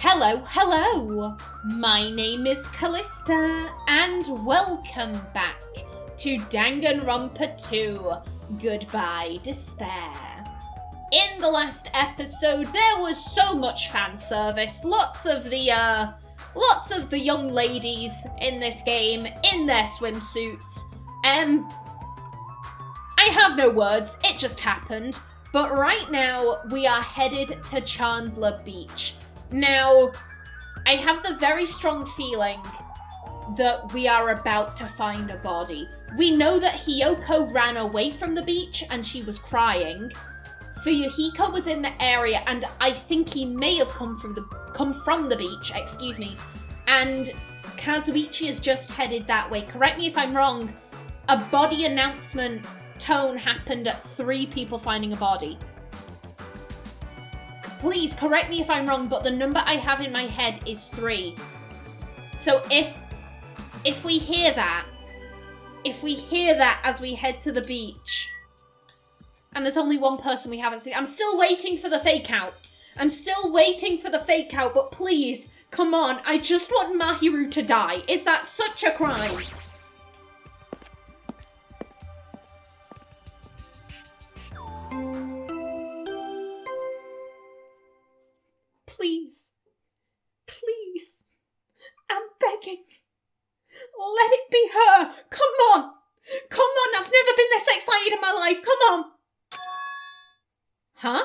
Hello! My name is Callista, and welcome back to Danganronpa 2, Goodbye Despair. In the last episode, there was so much fan service, lots of the young ladies in this game, in their swimsuits. I have no words, it just happened. But right now, we are headed to Chandler Beach. Now, I have the very strong feeling that we are about to find a body. We know that Hiyoko ran away from the beach and she was crying. Fuyuhiko was in the area and I think he may have come from the beach, and Kazuichi has just headed that way. Correct me if I'm wrong. A body announcement tone happened at 3 people finding a body. Please correct me if I'm wrong, but the number I have in my head is 3. So if we hear that as we head to the beach, and there's only one person we haven't seen, I'm still waiting for the fake out. But please, come on, I just want Mahiru to die. Is that such a crime? Please, I'm begging. Let it be her. Come on, I've never been this excited in my life, come on. Huh?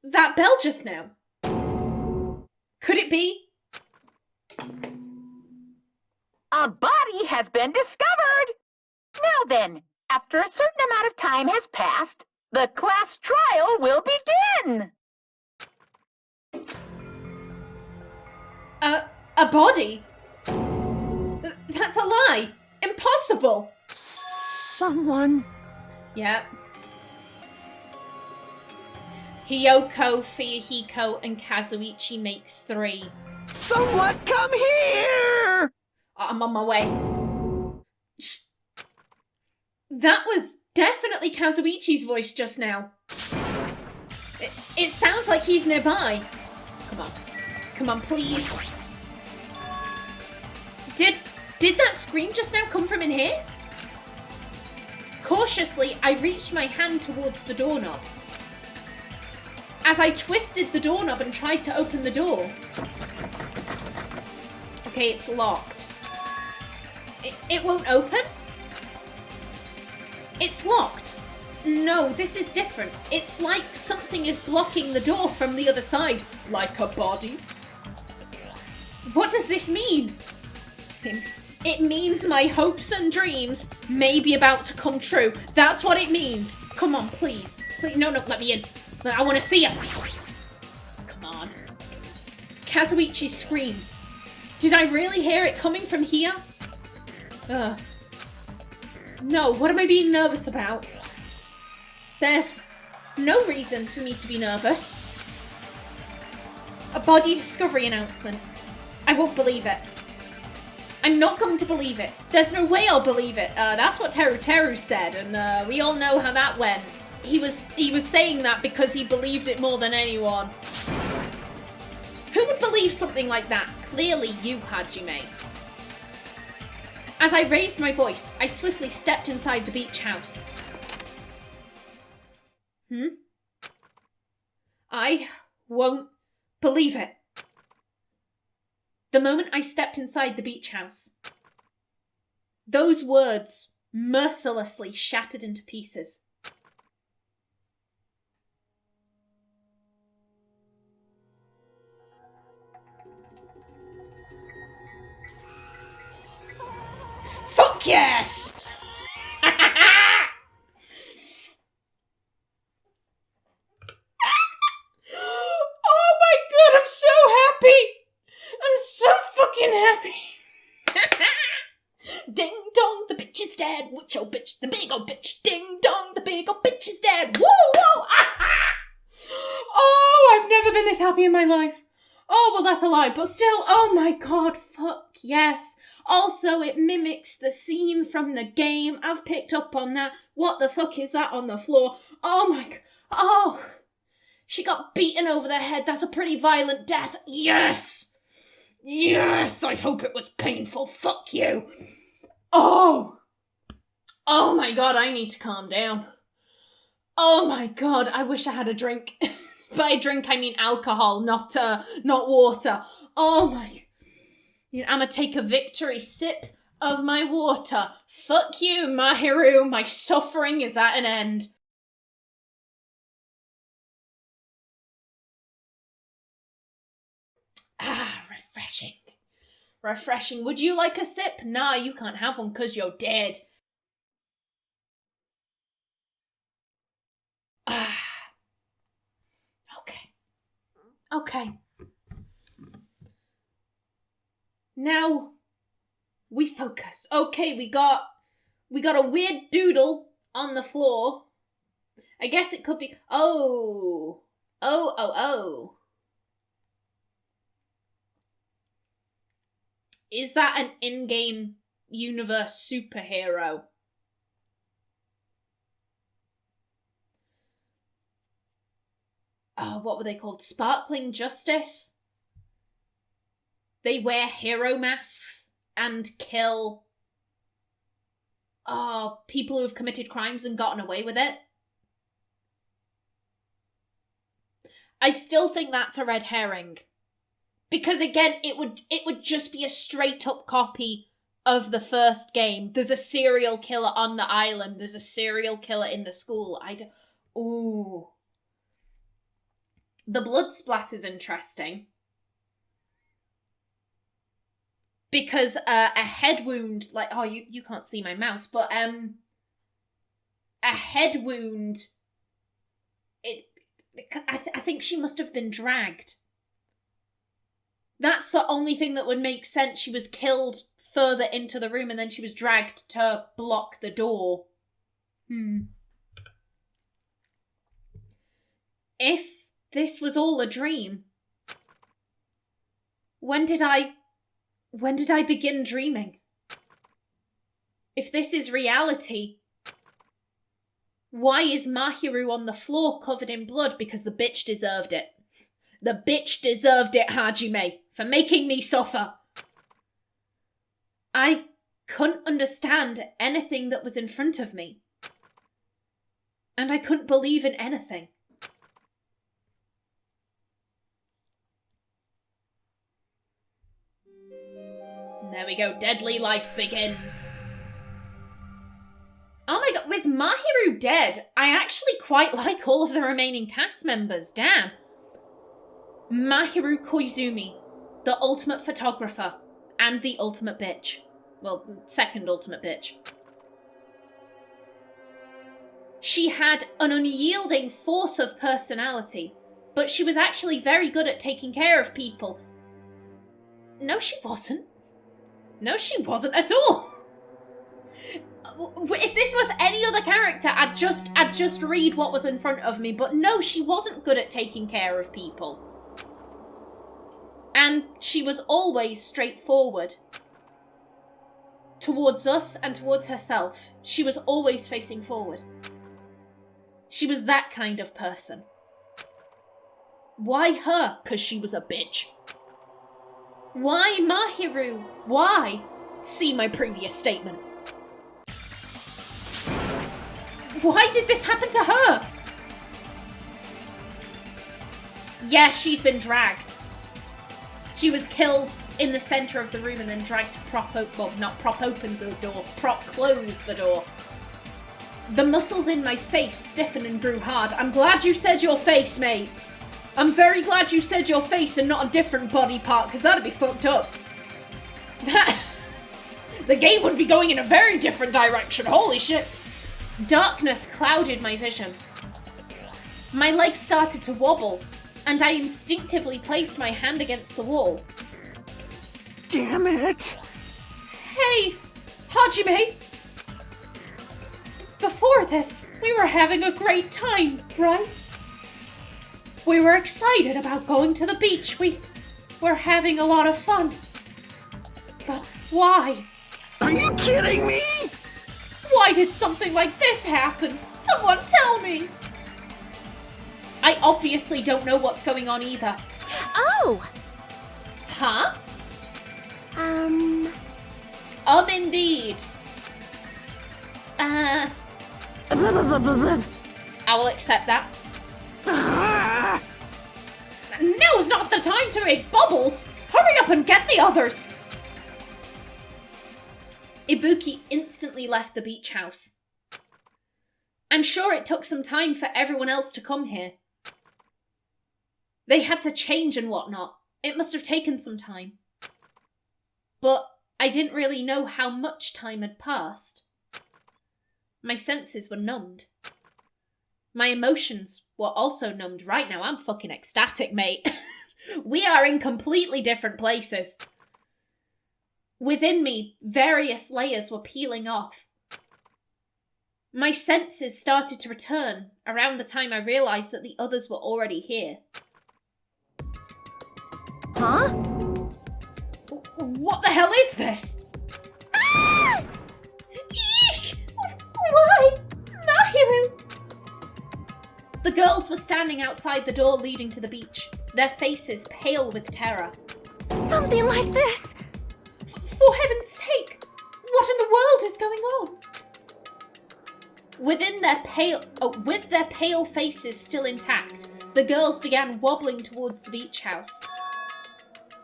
That bell just now. Could it be? A body has been discovered! Now then, after a certain amount of time has passed, the class trial will begin! A body? That's a lie! Impossible! Someone... Yep. Hiyoko, Fuyuhiko, and Kazuichi makes 3. Someone come here! I'm on my way. That was definitely Kazuichi's voice just now. It sounds like he's nearby. Come on, please. Did that scream just now come from in here? Cautiously, I reached my hand towards the doorknob. As I twisted the doorknob and tried to open the door. Okay, it's locked. It won't open? It's locked. No, this is different. It's like something is blocking the door from the other side. Like a body. What does this mean? It means my hopes and dreams may be about to come true. That's what it means. Come on, please. No, let me in. I want to see her. Come on. Kazuichi's scream. Did I really hear it coming from here? No, what am I being nervous about? There's no reason for me to be nervous. A body discovery announcement. I won't believe it. I'm not going to believe it. There's no way I'll believe it. That's what Teru said, and we all know how that went. He was saying that because he believed it more than anyone. Who would believe something like that? Clearly you, Hajime. As I raised my voice, I swiftly stepped inside the beach house. I won't believe it. The moment I stepped inside the beach house, those words mercilessly shattered into pieces. Fuck yes! Oh my god, I'm so happy! I'm so fucking happy! Ding dong, the bitch is dead. Which old bitch? The big old bitch. Ding dong, the big old bitch is dead. Woo woo! Oh, I've never been this happy in my life. Oh, well, that's a lie, but still, oh my god, fuck yes. Also, it mimics the scene from the game. I've picked up on that. What the fuck is that on the floor? Oh my god. Oh. She got beaten over the head. That's a pretty violent death. Yes! Yes! I hope it was painful. Fuck you. Oh! Oh my god, I need to calm down. Oh my god, I wish I had a drink. By drink, I mean alcohol, not water. Oh my... I'm gonna take a victory sip of my water. Fuck you, Mahiru. My suffering is at an end. Ah, refreshing. Refreshing. Would you like a sip? Nah, you can't have one because you're dead. Ah. Okay. Okay. Now, we focus. Okay, we got a weird doodle on the floor. I guess it could be... Oh. Is that an in-game universe superhero? Oh, what were they called? Sparkling Justice? They wear hero masks and kill people who have committed crimes and gotten away with it. I still think that's a red herring. Because again, it would just be a straight up copy of the first game. There's a serial killer on the island. There's a serial killer in the school. Ooh. The blood splatter's interesting. Because a head wound, like, oh, you can't see my mouse, but a head wound, I think she must have been dragged. That's the only thing that would make sense. She was killed further into the room and then she was dragged to block the door. If this was all a dream, when did I begin dreaming? If this is reality, why is Mahiru on the floor covered in blood? Because the bitch deserved it. The bitch deserved it, Hajime, for making me suffer. I couldn't understand anything that was in front of me. And I couldn't believe in anything. There we go, deadly life begins. Oh my god, with Mahiru dead, I actually quite like all of the remaining cast members, damn. Mahiru Koizumi, the ultimate photographer, and the ultimate bitch. Well, the second ultimate bitch. She had an unyielding force of personality, but she was actually very good at taking care of people. No, she wasn't. No, she wasn't at all. If this was any other character, I'd just read what was in front of me, but no, she wasn't good at taking care of people. And she was always straightforward. Towards us and towards herself. She was always facing forward. She was that kind of person. Why her? 'Cause she was a bitch. Why Mahiru? Why? See my previous statement. Why did this happen to her? Yeah, she's been dragged. She was killed in the centre of the room and then dragged to prop open the door, prop close the door. The muscles in my face stiffened and grew hard. I'm glad you said your face, mate. I'm very glad you said your face and not a different body part, because that'd be fucked up. The game would be going in a very different direction, holy shit. Darkness clouded my vision. My legs started to wobble, and I instinctively placed my hand against the wall. Damn it! Hey, Hajime! Before this, we were having a great time, right? We were excited about going to the beach. We were having a lot of fun. But why? Are you kidding me? Why did something like this happen? Someone tell me! I obviously don't know what's going on either. Oh! Huh? Indeed. I will accept that. Now's not the time to make bubbles! Hurry up and get the others! Ibuki instantly left the beach house. I'm sure it took some time for everyone else to come here. They had to change and whatnot. It must have taken some time. But I didn't really know how much time had passed. My senses were numbed. My emotions were also numbed. Right now, I'm fucking ecstatic, mate. We are in completely different places. Within me, various layers were peeling off. My senses started to return around the time I realized that the others were already here. Huh? What the hell is this? Ah! Eek! Why? Mahiru! The girls were standing outside the door leading to the beach, their faces pale with terror. Something like this! For heaven's sake! What in the world is going on? With their pale faces still intact, the girls began wobbling towards the beach house.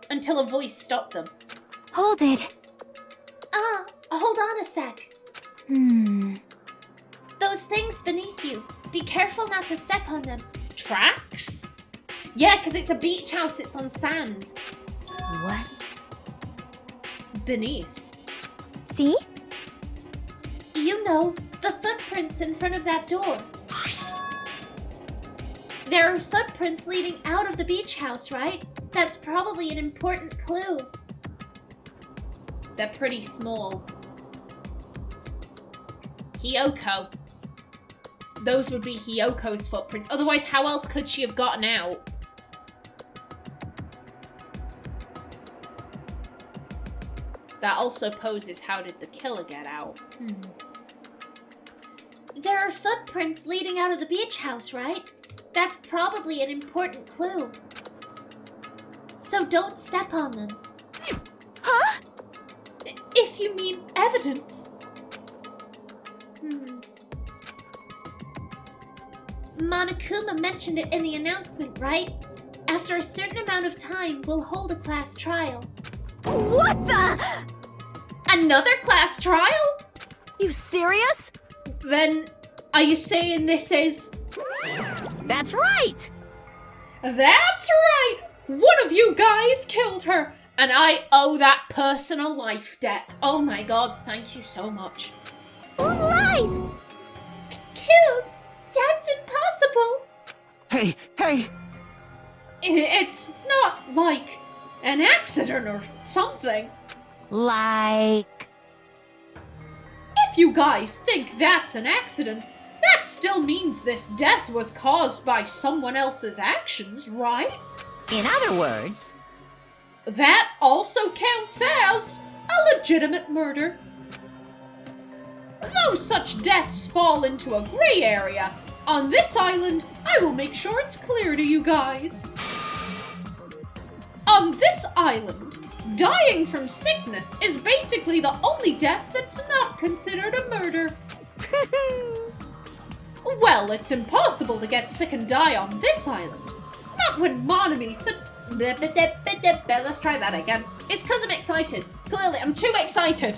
Until a voice stopped them. Hold it. Hold on a sec. Those things beneath you. Be careful not to step on them. Tracks? Yeah, because it's a beach house, it's on sand. What? Beneath. See? You know, the footprints in front of that door. There are footprints leading out of the beach house, right? That's probably an important clue. They're pretty small. Hiyoko. Those would be Hiyoko's footprints. Otherwise, how else could she have gotten out? That also poses, how did the killer get out? There are footprints leading out of the beach house, right? That's probably an important clue. So don't step on them. Huh? If you mean evidence. Monokuma mentioned it in the announcement, right? After a certain amount of time, we'll hold a class trial. What the? Another class trial? You serious? Then, are you saying this is... That's right! That's right! One of you guys killed her, and I owe that person a life debt. Oh my god, thank you so much. Lies! Killed? That's impossible! Hey! It's not like an accident or something. Like... If you guys think that's an accident, that still means this death was caused by someone else's actions, right? In other words... That also counts as a legitimate murder. Though such deaths fall into a gray area, on this island, I will make sure it's clear to you guys. On this island, dying from sickness is basically the only death that's not considered a murder. Well, it's impossible to get sick and die on this island. Not when Monami said... Let's try that again. It's because I'm excited. Clearly, I'm too excited.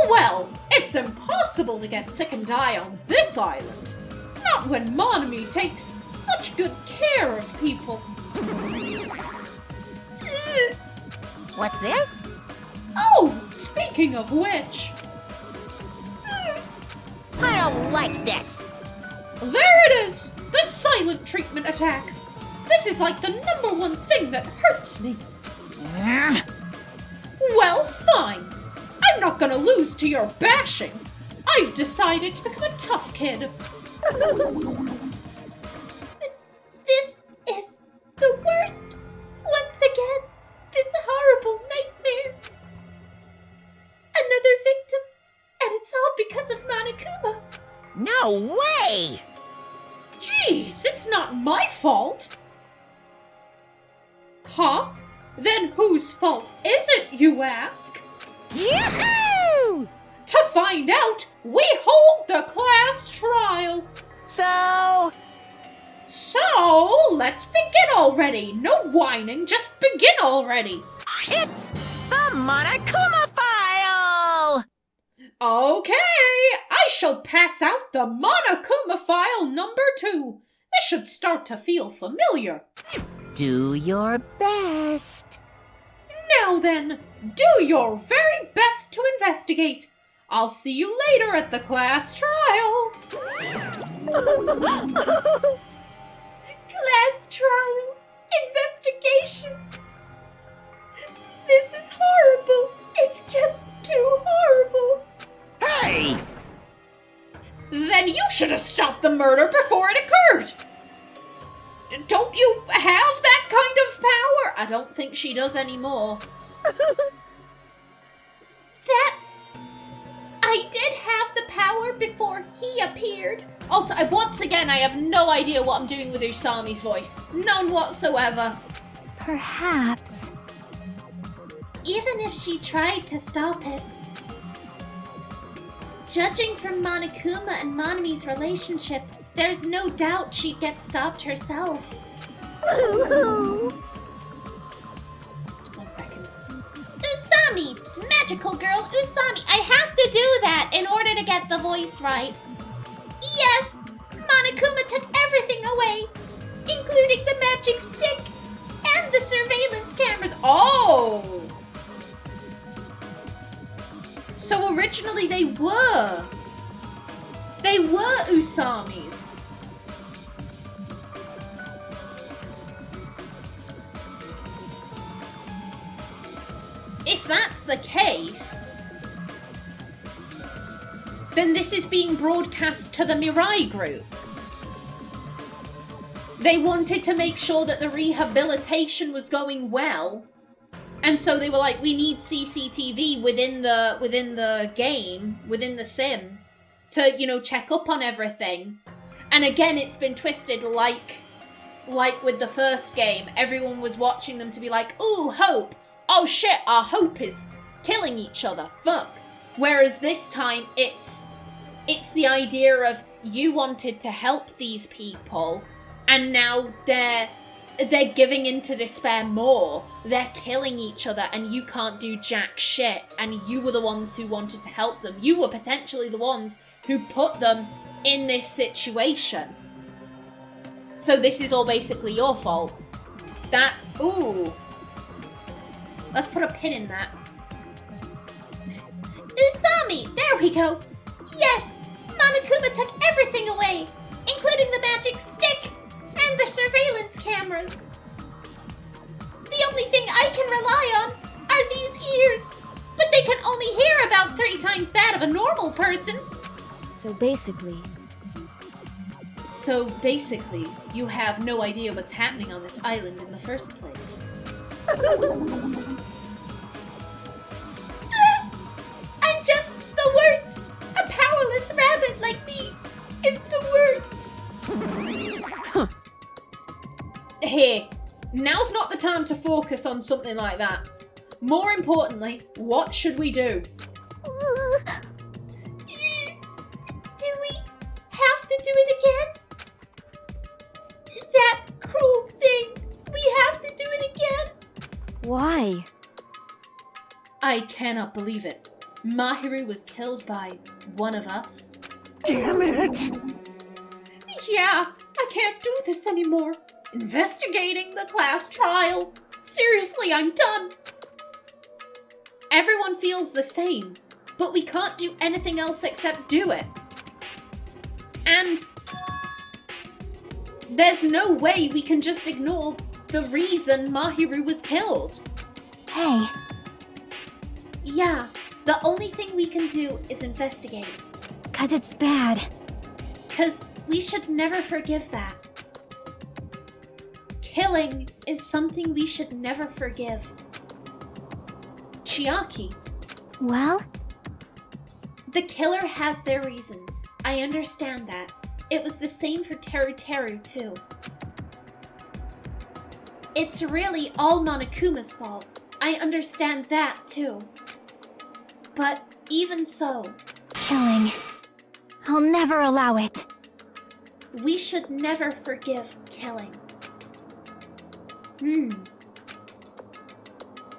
Well, it's impossible to get sick and die on this island. Not when Monami takes such good care of people. What's this? Oh, speaking of which... I don't like this. There it is! The silent treatment attack. This is like the #1 thing that hurts me. Well, fine. I'm not gonna lose to your bashing. I've decided to become a tough kid. This is the worst. Once again, this horrible nightmare. Another victim, and it's all because of Monokuma. No way! Jeez, it's not Huh? Then whose fault is it, you ask? Yahoo! To find out, we hold the class trial. So, Let's begin already. No whining, just begin already. it's the Monokuma file! Okay, I shall pass out the Monokuma file number 2. This should start to feel familiar. Do your best. Now then, do your very best to investigate. I'll see you later at the class trial. Class trial. Investigation. This is horrible. It's just too horrible. Hey! Then you should have stopped the murder before it occurred. Don't you have that kind of power? I don't think she does anymore. That... I did have the power before he appeared. Also, once again, I have no idea what I'm doing with Usami's voice. None whatsoever. Perhaps. Even if she tried to stop it. Judging from Monokuma and Monomi's relationship, there's no doubt she'd get stopped herself. 1 second. Usami! Magical girl Usami! I have to do that in order to get the voice right. Yes! Monokuma took everything away, including the magic stick and the surveillance cameras. Oh! So originally they were Usami's. If that's the case, then this is being broadcast to the Mirai group. They wanted to make sure that the rehabilitation was going well. And so they were like, we need CCTV within the game, within the sim, to, check up on everything. And again, it's been twisted like with the first game. Everyone was watching them to be like, ooh, Hope. Oh shit, our Hope is killing each other. Fuck. Whereas this time, it's the idea of you wanted to help these people, and now they're giving into despair more. They're killing each other and you can't do jack shit. And you were the ones who wanted to help them. You were potentially the ones who put them in this situation. So this is all basically your fault. That's... Ooh. Let's put a pin in that. Usami! There we go! Yes! Monokuma took everything away, including the magic stick and the surveillance cameras. The only thing I can rely on are these ears, but they can only hear about 3 times that of a normal person. So basically, you have no idea what's happening on this island in the first place. I'm just the worst. A powerless rabbit like me is the worst. Hey, now's not the time to focus on something like that. More importantly, what should we do? Do we have to do it again? That cruel thing. We have to do it again. why? I cannot believe it. Mahiru was killed by one of us. Damn it! Yeah, I can't do this anymore. Investigating the class trial. Seriously, I'm done. Everyone feels the same, but we can't do anything else except do it. And there's no way we can just ignore the reason Mahiru was killed. Hey, Yeah, the only thing we can do is investigate. 'cause it's bad. 'Cause we should never forgive that. Killing is something we should never forgive. Chiaki, Well, the killer has their reasons. I understand that. It was the same for Teru Teru, too. It's really all Monokuma's fault. I understand that, too. But even so... Killing. I'll never allow it. We should never forgive killing.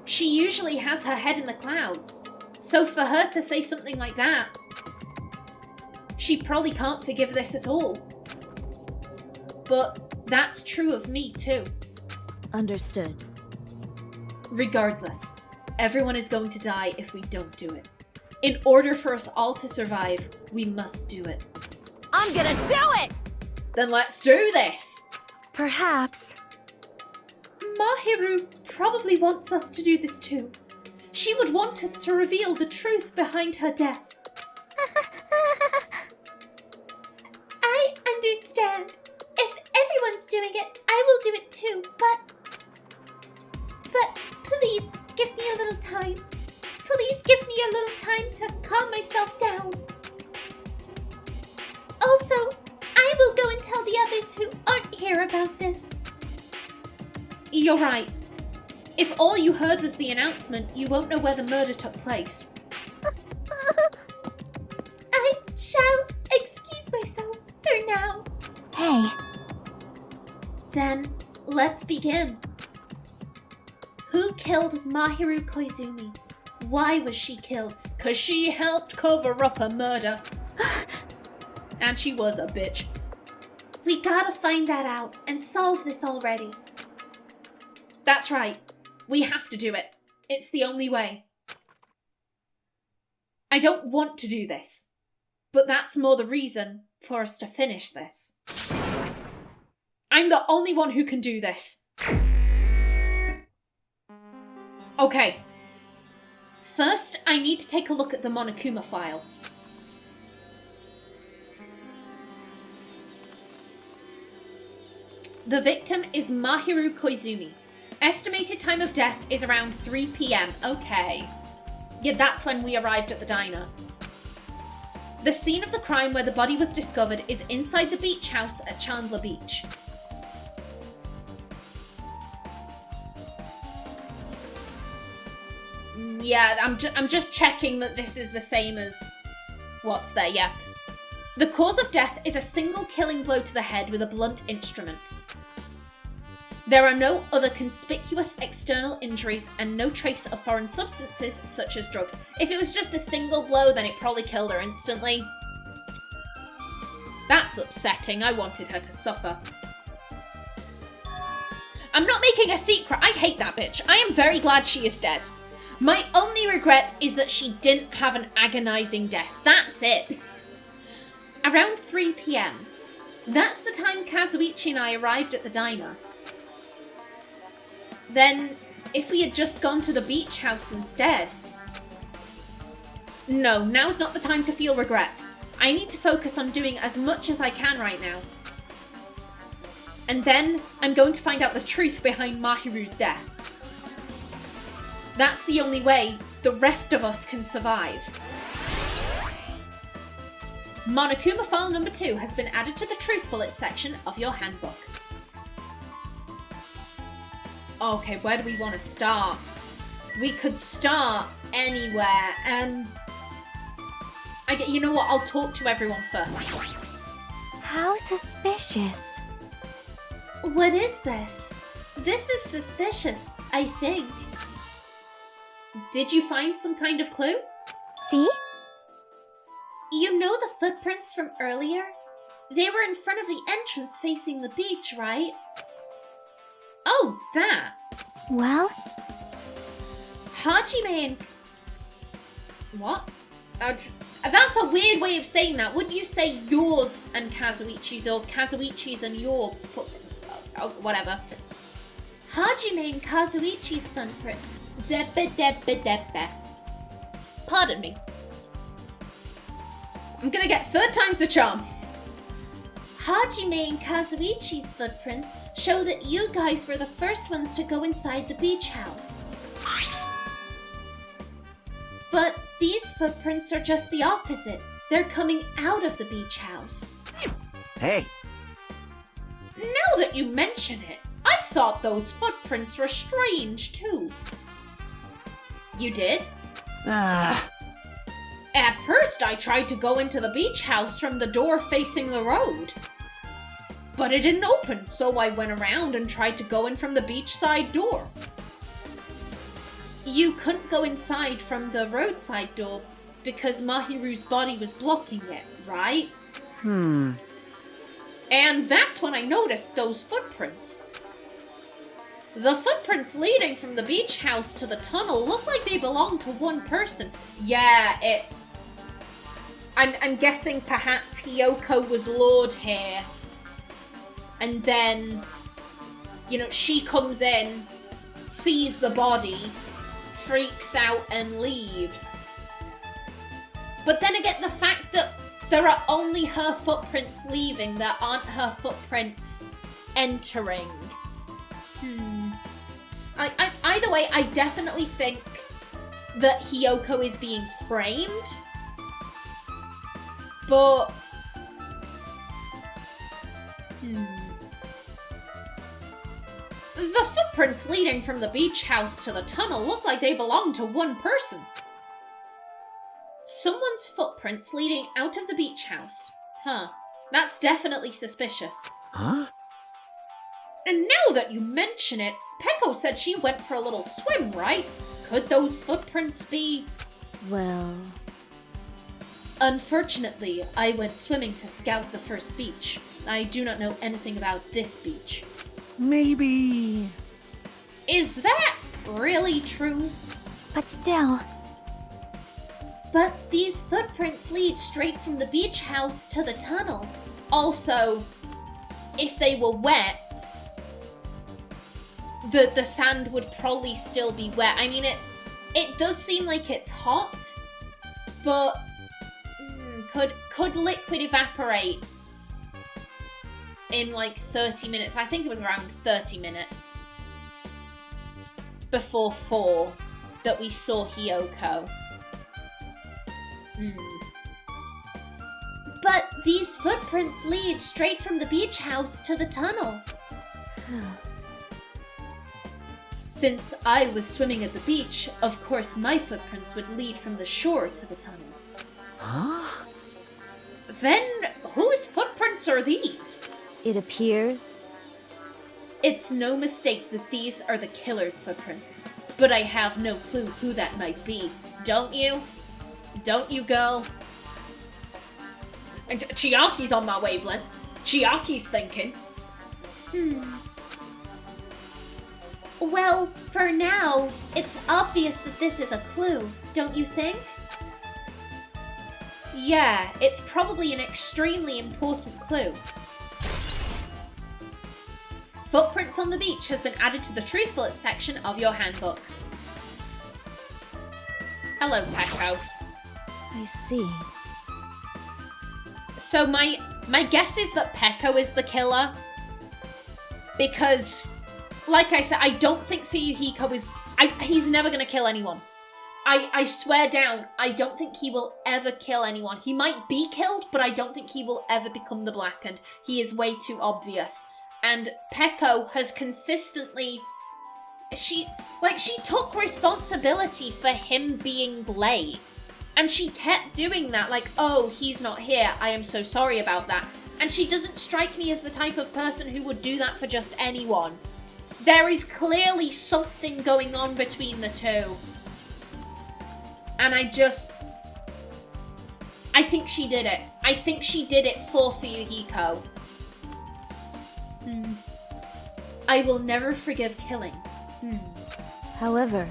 She usually has her head in the clouds. So for her to say something like that, she probably can't forgive this at all. But that's true of me too. Understood. Regardless, everyone is going to die if we don't do it. In order for us all to survive, we must do it. I'm gonna do it! Then let's do this! Perhaps. Mahiru probably wants us to do this too. She would want us to reveal the truth behind her death. I understand. If everyone's doing it, I will do it too, but please give me a little time. Please give me a little time to calm myself down. Also, I will go and tell the others who aren't here about this. You're right. If all you heard was the announcement, you won't know where the murder took place. I shall excuse myself for now. Hey. Then, let's begin. Who killed Mahiru Koizumi? Why was she killed? 'Cause she helped cover up a murder. And she was a bitch. We gotta find that out and solve this already. That's right. We have to do it. It's the only way. I don't want to do this, but that's more the reason for us to finish this. I'm the only one who can do this. Okay. First, I need to take a look at the Monokuma file. The victim is Mahiru Koizumi. Estimated time of death is around 3 p.m. Okay. Yeah, that's when we arrived at the diner. The scene of the crime where the body was discovered is inside the beach house at Chandler Beach. Yeah, I'm just checking that this is the same as what's there, yeah. The cause of death is a single killing blow to the head with a blunt instrument. There are no other conspicuous external injuries and no trace of foreign substances such as drugs. If it was just a single blow, then it probably killed her instantly. That's upsetting. I wanted her to suffer. I'm not making a secret. I hate that bitch. I am very glad she is dead. My only regret is that she didn't have an agonizing death. That's it. Around 3 p.m. That's the time Kazuichi and I arrived at the diner. Then, if we had just gone to the beach house instead... No, now's not the time to feel regret. I need to focus on doing as much as I can right now. And then, I'm going to find out the truth behind Mahiru's death. That's the only way the rest of us can survive. Monokuma file number 2 has been added to the truth bullets section of your handbook. Okay, where do we want to start? We could start anywhere. You know what? I'll talk to everyone first. How suspicious. What is this? This is suspicious, I think. Did you find some kind of clue? See? You know the footprints from earlier? They were in front of the entrance facing the beach, right? Oh, that. Well? Hajime and... What? That's a weird way of saying that. Wouldn't you say yours and Kazuichi's, or Kazuichi's and your... whatever. Hajime and Kazuichi's footprint. Pardon me. I'm gonna get 3rd time's the charm. Hajime and Kazuichi's footprints show that you guys were the first ones to go inside the beach house. But these footprints are just the opposite. They're coming out of the beach house. Hey. Now that you mention it, I thought those footprints were strange, too. You did? At first, I tried to go into the beach house from the door facing the road. But it didn't open, so I went around and tried to go in from the beachside door. You couldn't go inside from the roadside door because Mahiru's body was blocking it, right? And that's when I noticed those footprints. The footprints leading from the beach house to the tunnel look like they belong to one person. Yeah, I'm guessing perhaps Hiyoko was lured here. And then, you know, she comes in, sees the body, freaks out and leaves. But then again, the fact that there are only her footprints leaving, there aren't her footprints entering. Either way, I definitely think that Hiyoko is being framed. But... The footprints leading from the beach house to the tunnel look like they belong to one person. Someone's footprints leading out of the beach house. That's definitely suspicious. And now that you mention it, Peko said she went for a little swim, right? Could those footprints be... Well... Unfortunately, I went swimming to scout the first beach. I do not know anything about this beach. Maybe... Is that really true? But still... But these footprints lead straight from the beach house to the tunnel. Also, if they were wet, the sand would probably still be wet. I mean, it does seem like it's hot, but could liquid evaporate in like 30 minutes? I think it was around 30 minutes before 4 that we saw Hiyoko. But these footprints lead straight from the beach house to the tunnel. Since I was swimming at the beach, of course my footprints would lead from the shore to the tunnel. Then, whose footprints are these? It appears... It's no mistake that these are the killer's footprints. But I have no clue who that might be. Don't you? Don't you, girl? And Chiaki's on my wavelength. Chiaki's thinking. Well, for now, it's obvious that this is a clue, don't you think? Yeah, it's probably an extremely important clue. Footprints on the beach has been added to the Truth Bullets section of your handbook. Hello, Peko. I see. So my guess is that Peko is the killer. Because, like I said, I don't think Fuyuhiko is... he's never going to kill anyone. I swear down, I don't think he will ever kill anyone. He might be killed, but I don't think he will ever become the Blackened. He is way too obvious. And Peko has consistently... She took responsibility for him being late. And she kept doing that, like, oh, he's not here, I am so sorry about that. And she doesn't strike me as the type of person who would do that for just anyone. There is clearly something going on between the two. And I think she did it. I think she did it for Fuyuhiko. I will never forgive killing. However...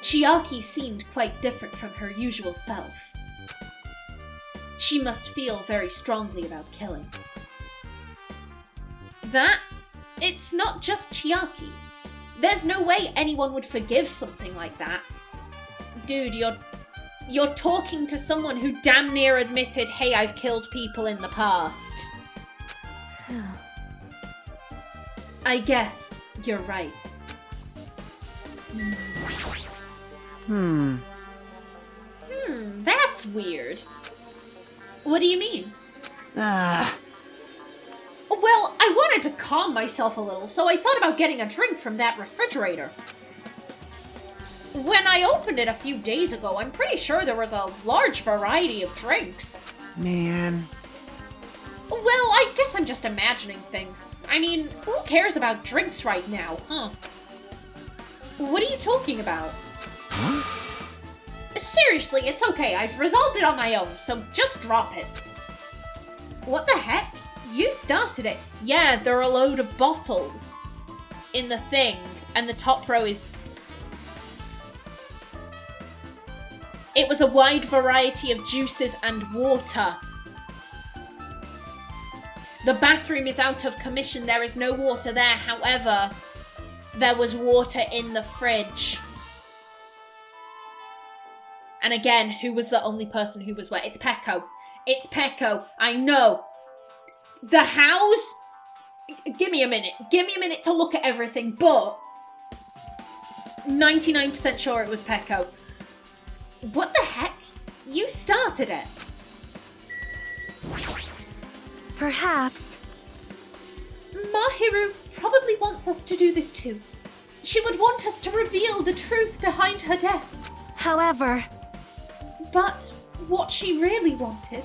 Chiaki seemed quite different from her usual self. She must feel very strongly about killing. It's not just Chiaki. There's no way anyone would forgive something like that. Dude, you're talking to someone who damn near admitted, hey, I've killed people in the past. I guess you're right. That's weird. What do you mean? Well, Well, I wanted to calm myself a little, so I thought about getting a drink from that refrigerator. When I opened it a few days ago, I'm pretty sure there was a large variety of drinks. Man. Well, I guess I'm just imagining things. I mean, who cares about drinks right now, huh? What are you talking about? Huh? Seriously, it's okay. I've resolved it on my own, so just drop it. What the heck? You started it. Yeah, there are a load of bottles in the thing, and the top row is... It was a wide variety of juices and water. The bathroom is out of commission. There is no water there. However, there was water in the fridge. And again, who was the only person who was wet? It's Pecco. It's Pecco. I know. The house? Give me a minute. Give me a minute to look at everything, but 99% sure it was Pecco. What the heck? You started it. Perhaps. Mahiru probably wants us to do this too. She would want us to reveal the truth behind her death. However, But what she really wanted...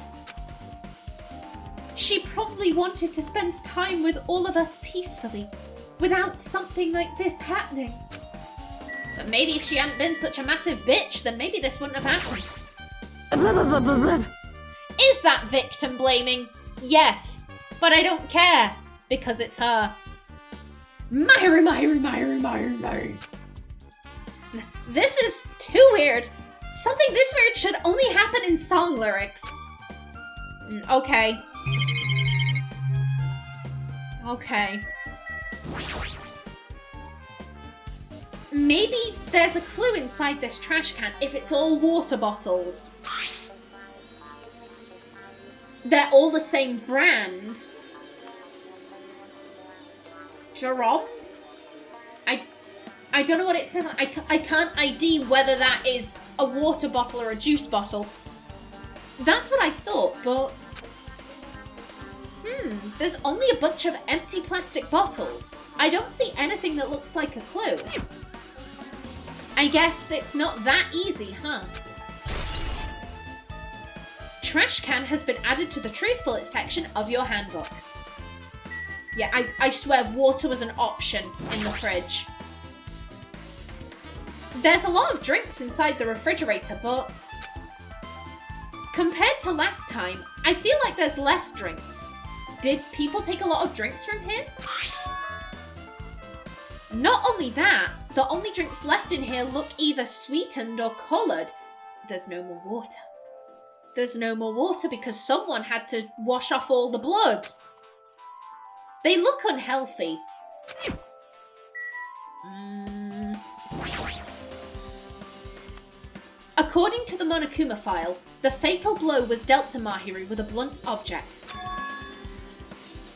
She probably wanted to spend time with all of us peacefully, without something like this happening. But maybe if she hadn't been such a massive bitch, then maybe this wouldn't have happened. blah, blah, blah, blah, blah. Is that victim blaming? Yes, but I don't care, because it's her. Mahiru, Mahiru, Mahiru, Mahiru, Mahiru. This is too weird. Something this weird should only happen in song lyrics. Okay. Okay. Maybe there's a clue inside this trash can if it's all water bottles. They're all the same brand. Jerome? I don't know what it says. I can't ID whether that is a water bottle or a juice bottle. That's what I thought, but... there's only a bunch of empty plastic bottles. I don't see anything that looks like a clue. I guess it's not that easy, huh? Trash can has been added to the truth bullet section of your handbook. Yeah, I swear water was an option in the fridge. There's a lot of drinks inside the refrigerator, but compared to last time, I feel like there's less drinks. Did people take a lot of drinks from here? Not only that, the only drinks left in here look either sweetened or coloured. There's no more water. There's no more water because someone had to wash off all the blood. They look unhealthy. According to the Monokuma file, the fatal blow was dealt to Mahiru with a blunt object.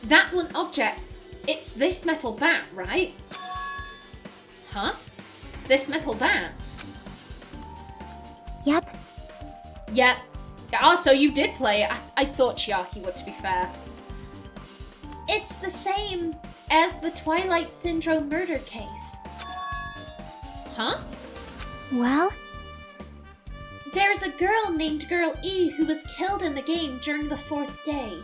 That blunt object, it's this metal bat, right? Huh? This metal bat? Yep. Yep. Oh, so you did play it. I thought Chiaki would, to be fair. It's the same as the Twilight Syndrome Murder Case. Huh? Well, There's a girl named Girl E who was killed in the game during the 4th day.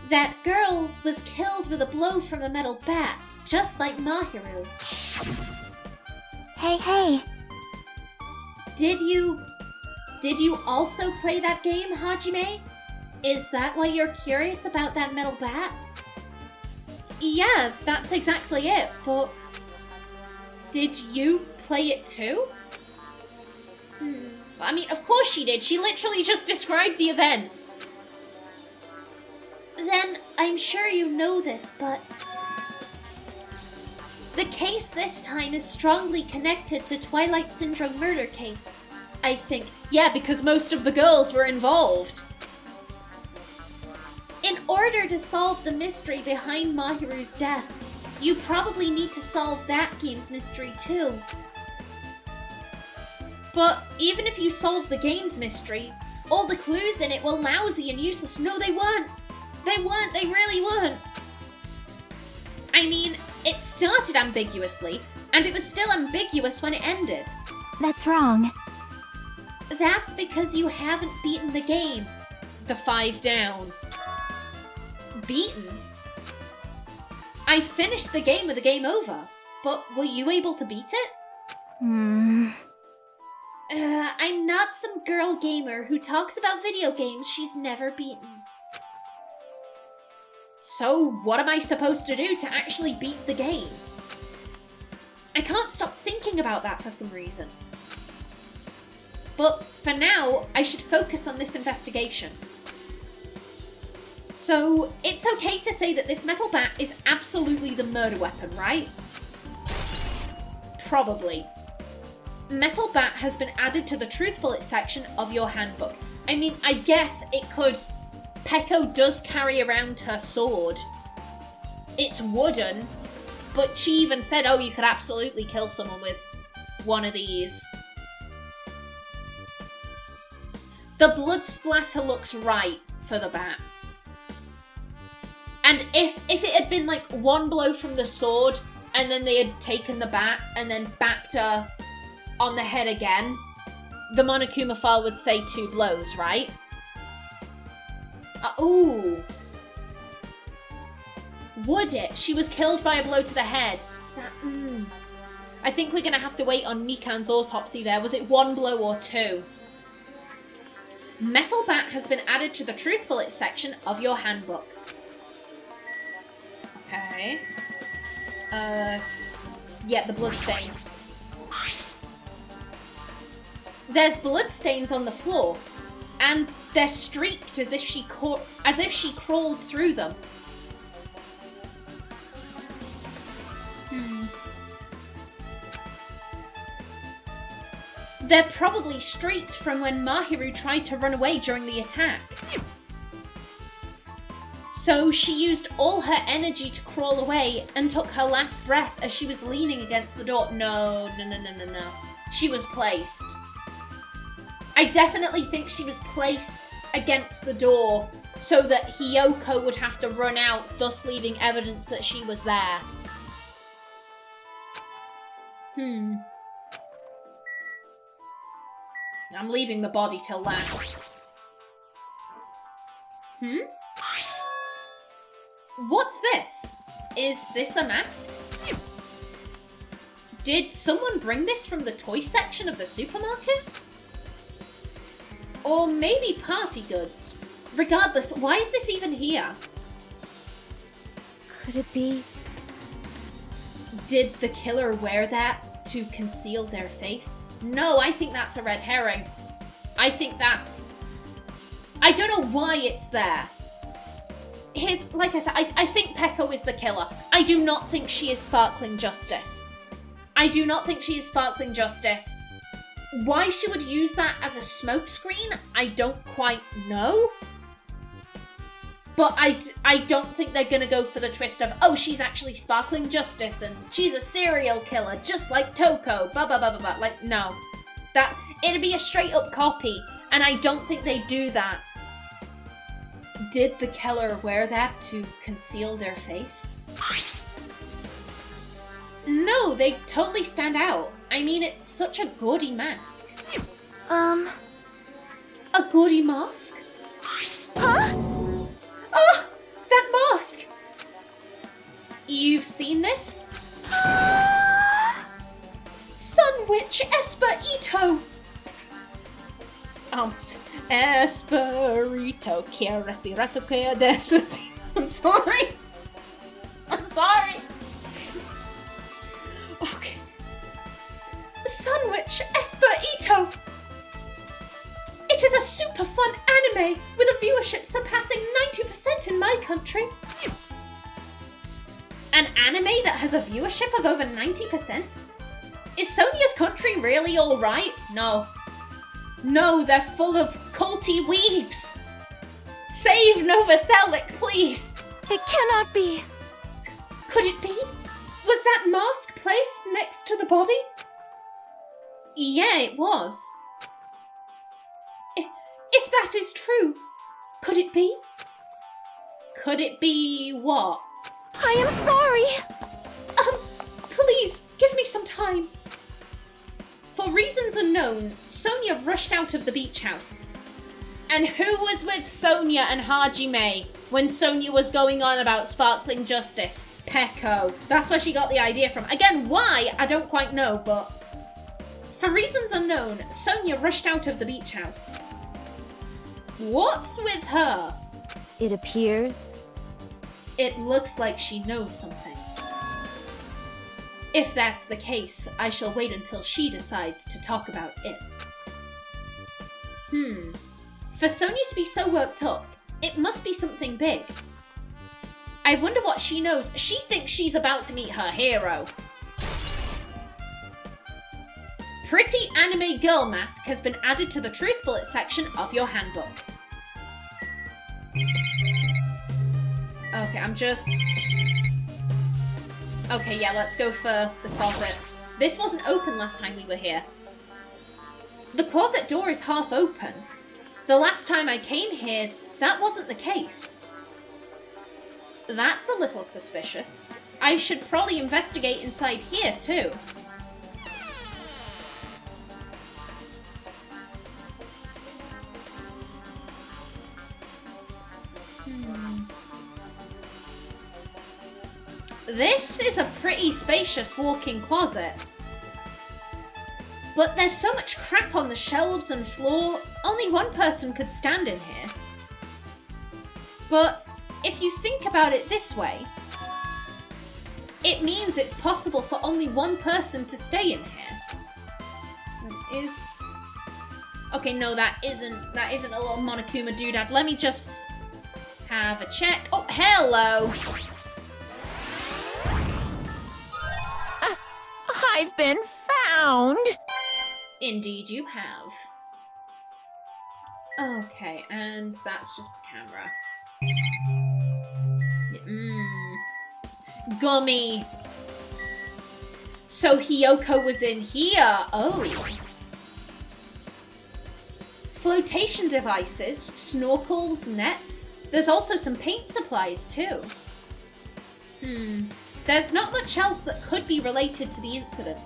That girl was killed with a blow from a metal bat, just like Mahiru. hey. Did you also play that game, Hajime? Is that why you're curious about that metal bat? Yeah, that's exactly it, but did you play it too? I mean, of course she did. She literally just described the events. Then I'm sure you know this, but the case this time is strongly connected to Twilight Syndrome Murder Case. I think. Yeah, because most of the girls were involved. In order to solve the mystery behind Mahiru's death, you probably need to solve that game's mystery too. But even if you solve the game's mystery, all the clues in it were lousy and useless. No, they weren't. They weren't. They really weren't. I mean, it started ambiguously, and it was still ambiguous when it ended. That's wrong. That's because you haven't beaten the game. The 5 down. Beaten? I finished the game with the game over, but were you able to beat it? I'm not some girl gamer who talks about video games she's never beaten. So, what am I supposed to do to actually beat the game? I can't stop thinking about that for some reason. But for now, I should focus on this investigation. So, it's okay to say that this metal bat is absolutely the murder weapon, right? Probably. Metal bat has been added to the truth bullet section of your handbook. I mean, I guess it could... Peko does carry around her sword. It's wooden, but she even said, oh, you could absolutely kill someone with one of these. The blood splatter looks right for the bat. And if it had been like one blow from the sword, and then they had taken the bat and then backed her on the head again, the Monokuma file would say 2 blows, right? Ooh. Would it? She was killed by a blow to the head. I think we're going to have to wait on Mikan's autopsy there. Was it 1 blow or 2? Metal bat has been added to the truth bullet section of your handbook. Okay. Yeah, the blood stain. There's blood stains on the floor, and they're streaked as if she crawled through them. They're probably streaked from when Mahiru tried to run away during the attack. So she used all her energy to crawl away and took her last breath as she was leaning against the door. No. She was placed. I definitely think she was placed against the door so that Hiyoko would have to run out, thus leaving evidence that she was there. I'm leaving the body till last. What's this? Is this a mask? Did someone bring this from the toy section of the supermarket? Or maybe party goods. Regardless, why is this even here? Could it be? Did the killer wear that to conceal their face? No, I think that's a red herring. I think that's... I don't know why it's there. Like I said, I think Peko is the killer. I do not think she is Sparkling Justice. I do not think she is Sparkling Justice. Why she would use that as a smokescreen, I don't quite know. But I don't think they're gonna go for the twist of, oh, she's actually Sparkling Justice and she's a serial killer, just like Toko, blah, blah, blah, blah, blah. Like, no. It'd be a straight up copy, and I don't think they do that. Did the killer wear that to conceal their face? No, they totally stand out. I mean, it's such a gaudy mask. A gaudy mask? Huh? Oh, that mask! You've seen this? Sun Witch Esper Ito! Esperito, que respirato, que despacito. I'm sorry. I'm sorry. Okay. Sun Witch Esper Ito! It is a super fun anime with a viewership surpassing 90% in my country. An anime that has a viewership of over 90%? Is Sonia's country really alright? No. No, they're full of culty weebs. Save Nova Celic, please. It cannot be. Could it be? Was that mask placed next to the body? Yeah, it was. If that is true, could it be? Could it be what? I am sorry. Please, give me some time. For reasons unknown, Sonia rushed out of the beach house. And who was with Sonia and Hajime when Sonia was going on about sparkling justice? Peko. That's where she got the idea from. Again, why? I don't quite know, but... For reasons unknown, Sonia rushed out of the beach house. What's with her? It appears... It looks like she knows something. If that's the case, I shall wait until she decides to talk about it. For Sonia to be so worked up, it must be something big. I wonder what she knows. She thinks she's about to meet her hero. Pretty anime girl mask has been added to the truth bullet section of your handbook. Okay, Okay, yeah, let's go for the closet. This wasn't open last time we were here. The closet door is half open. The last time I came here, that wasn't the case. That's a little suspicious. I should probably investigate inside here, too. This is a pretty spacious walk-in closet. But there's so much crap on the shelves and floor, only one person could stand in here. But if you think about it this way, it means it's possible for only one person to stay in here. Okay, no, that isn't a little Monokuma doodad. Let me just have a check. Oh, hello! I've been found! Indeed you have. Okay, and that's just the camera. Gummy! So Hiyoko was in here. Oh. Flotation devices, snorkels, nets. There's also some paint supplies too. There's not much else that could be related to the incident.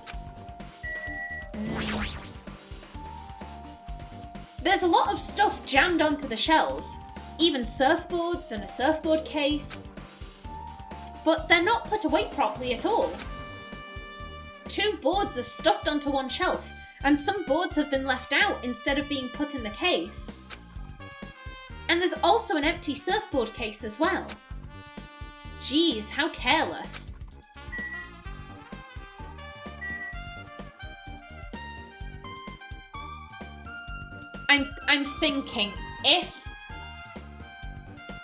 There's a lot of stuff jammed onto the shelves, even surfboards and a surfboard case. But they're not put away properly at all. 2 boards are stuffed onto one shelf, and some boards have been left out instead of being put in the case. And there's also an empty surfboard case as well. Jeez, how careless. I'm thinking, if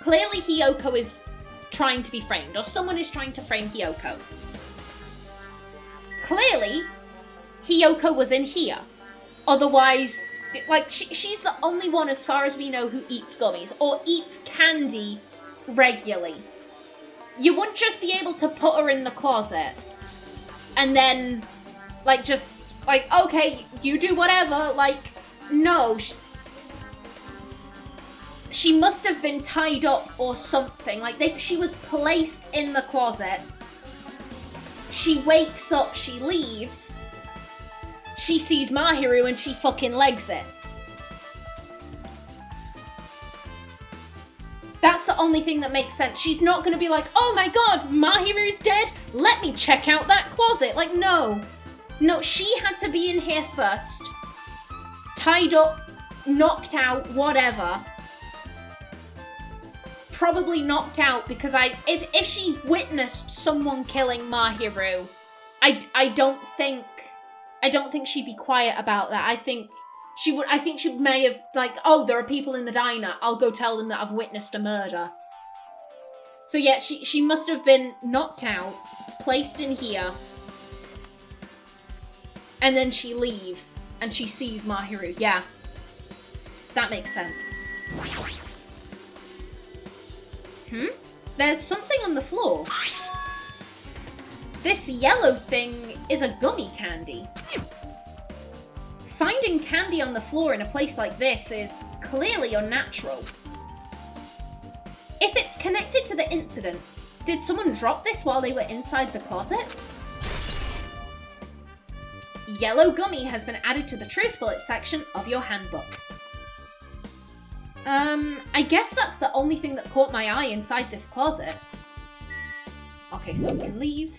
clearly Hiyoko is trying to be framed, or someone is trying to frame Hiyoko. Clearly, Hiyoko was in here. Otherwise, like, she's the only one as far as we know who eats gummies, or eats candy regularly. You wouldn't just be able to put her in the closet and then, like, just, like, okay, you do whatever, like, no. She must have been tied up or something. Like, she was placed in the closet. She wakes up, she leaves. She sees Mahiru and she fucking legs it. That's the only thing that makes sense. She's not gonna be like, oh my god, Mahiru's dead? Let me check out that closet. Like, no. No, she had to be in here first. Tied up, knocked out, whatever. Probably knocked out because if she witnessed someone killing Mahiru, I don't think she'd be quiet about that. I think she may have, like, oh, there are people in the diner, I'll go tell them that I've witnessed a murder. So yeah, she must have been knocked out, placed in here, and then she leaves and she sees Mahiru. Yeah. That makes sense. There's something on the floor. This yellow thing is a gummy candy. Finding candy on the floor in a place like this is clearly unnatural. If it's connected to the incident, did someone drop this while they were inside the closet? Yellow gummy has been added to the truth bullet section of your handbook. I guess that's the only thing that caught my eye inside this closet. Okay, so we can leave.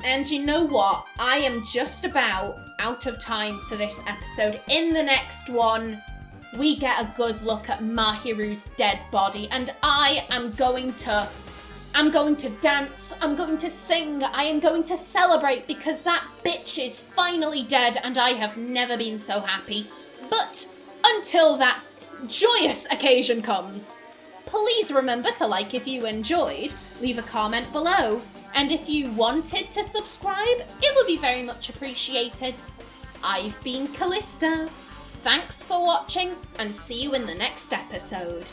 And you know what? I am just about out of time for this episode. In the next one, we get a good look at Mahiru's dead body, and I am going to dance, I'm going to sing, I am going to celebrate because that bitch is finally dead and I have never been so happy. But until that joyous occasion comes, please remember to like if you enjoyed, leave a comment below, and if you wanted to subscribe, it would be very much appreciated. I've been Callista. Thanks for watching, and see you in the next episode.